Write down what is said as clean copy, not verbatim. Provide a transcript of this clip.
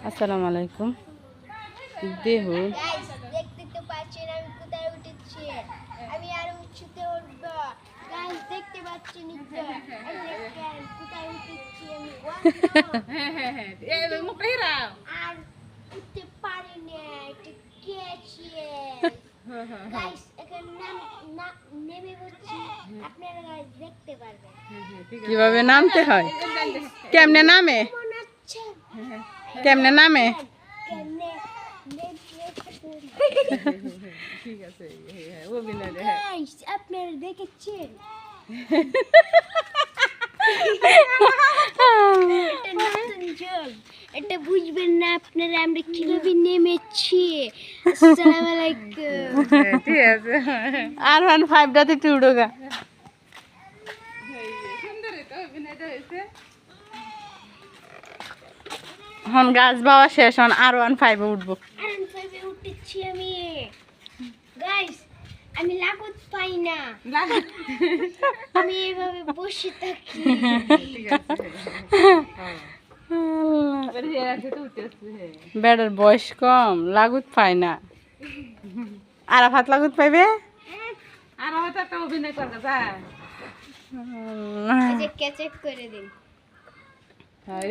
আসসালামু আলাইকুম। দেহ গাইস দেখতে তো পাচ্ছেন আমি কোথায় উঠেছি। আমি আর উঁচুতে উঠব। গাইস দেখতে পাচ্ছেন তো আমি দেখেন কোথায় উঠেছি আমি। এই মুখটা হিরাও। আর উঠতে পারি না এটা গেছে। গাইস এখানে নেমে বলছি আপনারা গাইস দেখতে পারবেন কিভাবে নামতে হয়, কেমনে নামে, মনে হচ্ছে কেমনে নামে। কেমনে ঠিক আছে অভিনয় রে। গাইস আপনারা দেখেছেন এটা নতুন যোগ, এটা বুঝবেন না আপনারা আমরা কিভাবে নেমেছি। আসসালামু আলাইকুম। ঠিক আছে R15টাতে একটু উড়োগা। সুন্দর তো অভিনয়টা হয়েছে। হন গাছ বাওয়া শেষ, হন R15 উঠবো। আরাম ফাইভে উঠেছি আমি। গাইস আমি লাগত পাই না, আমি এভাবে বসে থাকি। ঠিক আছে এবার হেরা তো উঠতেছে। বেড়ার বয়স কম, লাগুত পায় না। আরাফাত লাগুত পাইবে। আর হয়তো একটা অভিনয় করবে যায়। এই যে ক্যাচ করে দিন। হ্যাঁ